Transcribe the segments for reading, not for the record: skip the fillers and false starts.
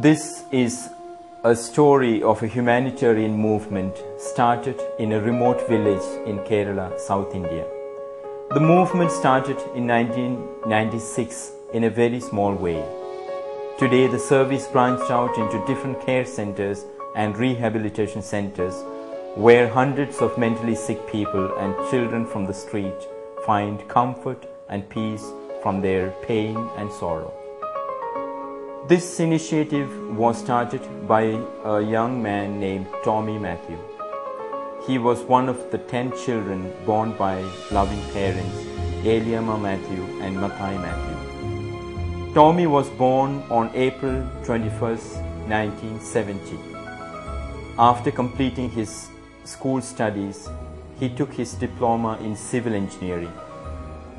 This is a story of a humanitarian movement started in a remote village in Kerala, South India. The movement started in 1996 in a very small way. Today, the service branched out into different care centers and rehabilitation centers where hundreds of mentally sick people and children from the street find comfort and peace from their pain and sorrow. This initiative was started by a young man named Tomy Matthew. He was one of the 10 children born by loving parents, Eliama Matthew and Mathai Matthew. Tomy was born on April 21st, 1970. After completing his school studies, he took his diploma in civil engineering.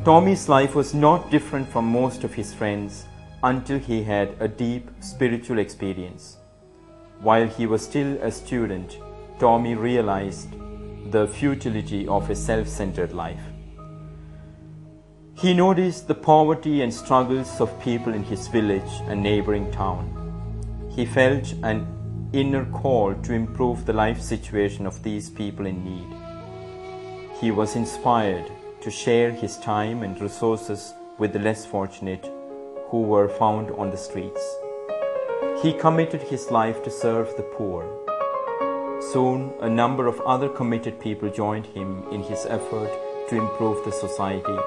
Tomy's life was not different from most of his friends until he had a deep spiritual experience. While he was still a student, Tomy realized the futility of a self-centered life. He noticed the poverty and struggles of people in his village and neighboring town. He felt an inner call to improve the life situation of these people in need. He was inspired to share his time and resources with the less fortunate who were found on the streets. He committed his life to serve the poor. Soon, a number of other committed people joined him in his effort to improve the society,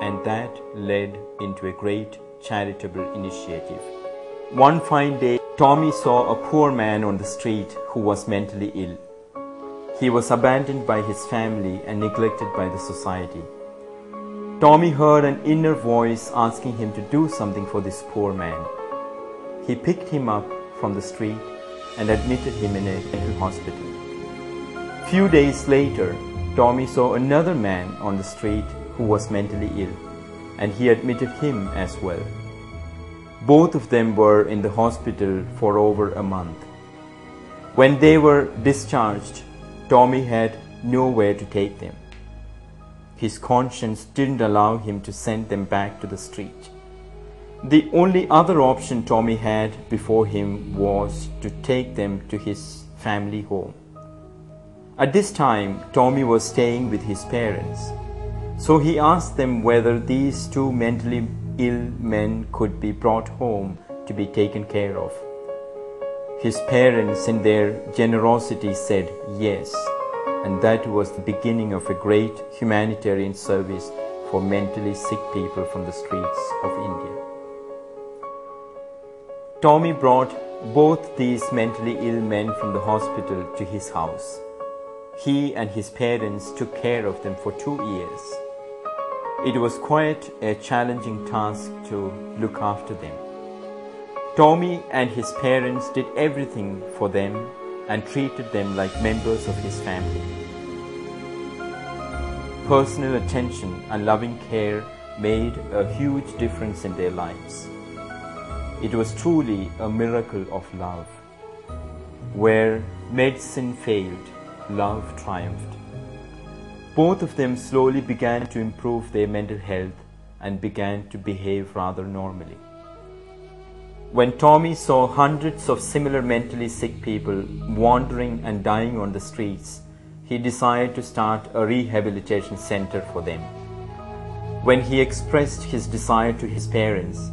and that led into a great charitable initiative. One fine day, Tomy saw a poor man on the street who was mentally ill. He was abandoned by his family and neglected by the society. Tomy heard an inner voice asking him to do something for this poor man. He picked him up from the street and admitted him in a mental hospital. Few days later, Tomy saw another man on the street who was mentally ill, and he admitted him as well. Both of them were in the hospital for over a month. When they were discharged, Tomy had nowhere to take them. His conscience didn't allow him to send them back to the street. The only other option Tomy had before him was to take them to his family home. At this time, Tomy was staying with his parents, so he asked them whether these two mentally ill men could be brought home to be taken care of. His parents, in their generosity, said yes, and that was the beginning of a great humanitarian service for mentally sick people from the streets of India. Tomy brought both these mentally ill men from the hospital to his house. He and his parents took care of them for 2 years. It was quite a challenging task to look after them. Tomy and his parents did everything for them and treated them like members of his family. Personal attention and loving care made a huge difference in their lives. It was truly a miracle of love. Where medicine failed, love triumphed. Both of them slowly began to improve their mental health and began to behave rather normally. When Tomy saw hundreds of similar mentally sick people wandering and dying on the streets, he decided to start a rehabilitation center for them. When he expressed his desire to his parents,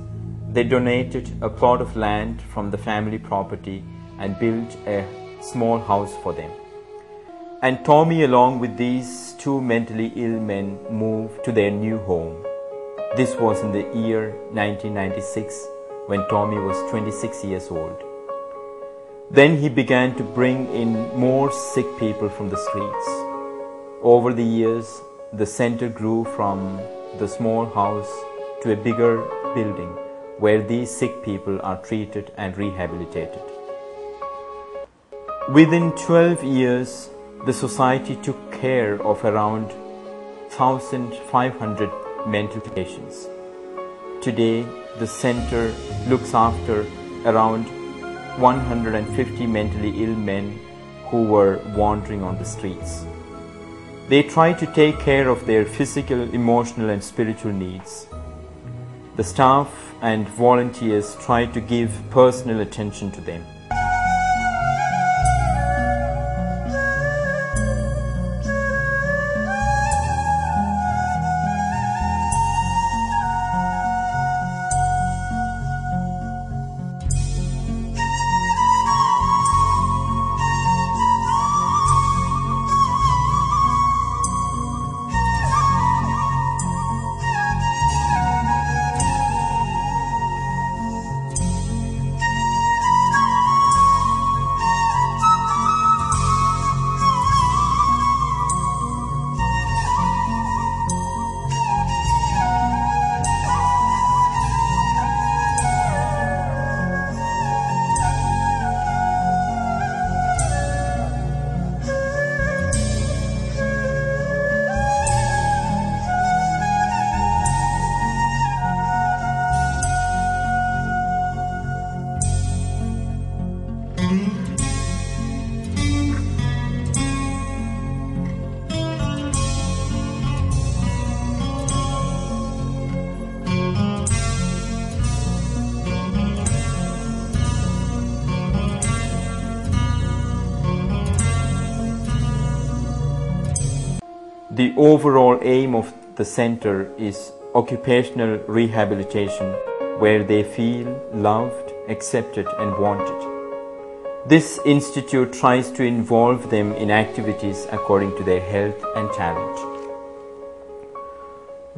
they donated a plot of land from the family property and built a small house for them. And Tomy, along with these two mentally ill men, moved to their new home. This was in the year 1996, when Tomy was 26 years old. Then he began to bring in more sick people from the streets. Over the years, the center grew from the small house to a bigger building where these sick people are treated and rehabilitated. Within 12 years, the society took care of around 1,500 mental patients. Today, the center looks after around 150 mentally ill men who were wandering on the streets. They try to take care of their physical, emotional, and spiritual needs. The staff and volunteers try to give personal attention to them. The overall aim of the center is occupational rehabilitation, where they feel loved, accepted and wanted. This institute tries to involve them in activities according to their health and talent.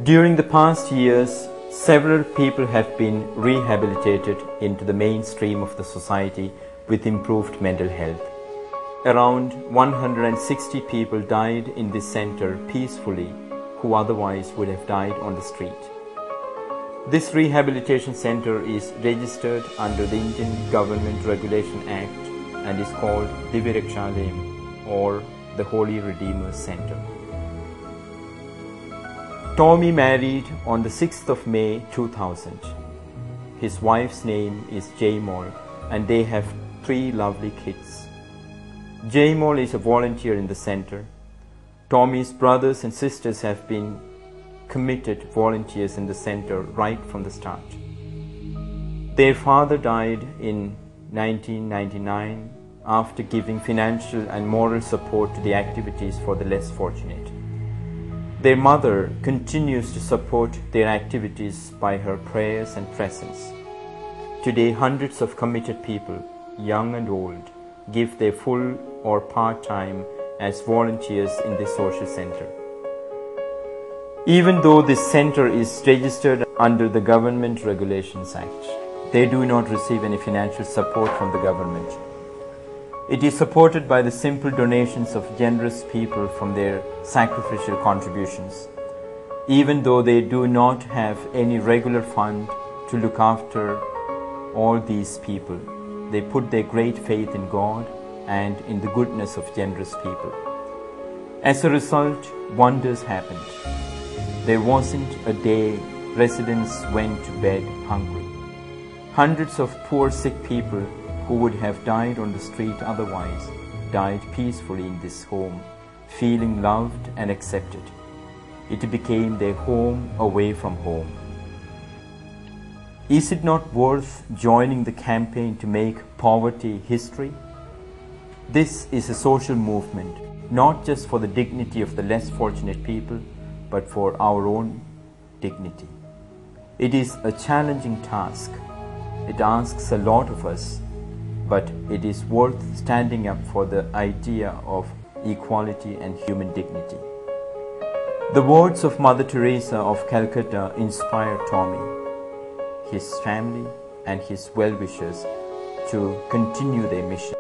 During the past years, several people have been rehabilitated into the mainstream of the society with improved mental health. Around 160 people died in this center peacefully, who otherwise would have died on the street. This rehabilitation center is registered under the Indian Government Regulation Act and is called Divyarakshalaya, or the Holy Redeemer Center. Tomy married on the 6th of May 2000. His wife's name is Jamal and they have 3 lovely kids. Jamal is a volunteer in the center. Tomy's brothers and sisters have been committed volunteers in the center right from the start. Their father died in 1999 after giving financial and moral support to the activities for the less fortunate. Their mother continues to support their activities by her prayers and presence. Today, hundreds of committed people, young and old, give their full or part-time as volunteers in this social center. Even though this center is registered under the Government Regulations Act, they do not receive any financial support from the government. It is supported by the simple donations of generous people from their sacrificial contributions. Even though they do not have any regular fund to look after all these people, they put their great faith in God and in the goodness of generous people. As a result, wonders happened. There wasn't a day residents went to bed hungry. Hundreds of poor sick people who would have died on the street otherwise died peacefully in this home, feeling loved and accepted. It became their home away from home. Is it not worth joining the campaign to make poverty history? This is a social movement, not just for the dignity of the less fortunate people, but for our own dignity. It is a challenging task. It asks a lot of us, but it is worth standing up for the idea of equality and human dignity. The words of Mother Teresa of Calcutta inspired Tomy, his family and his well-wishers to continue their mission.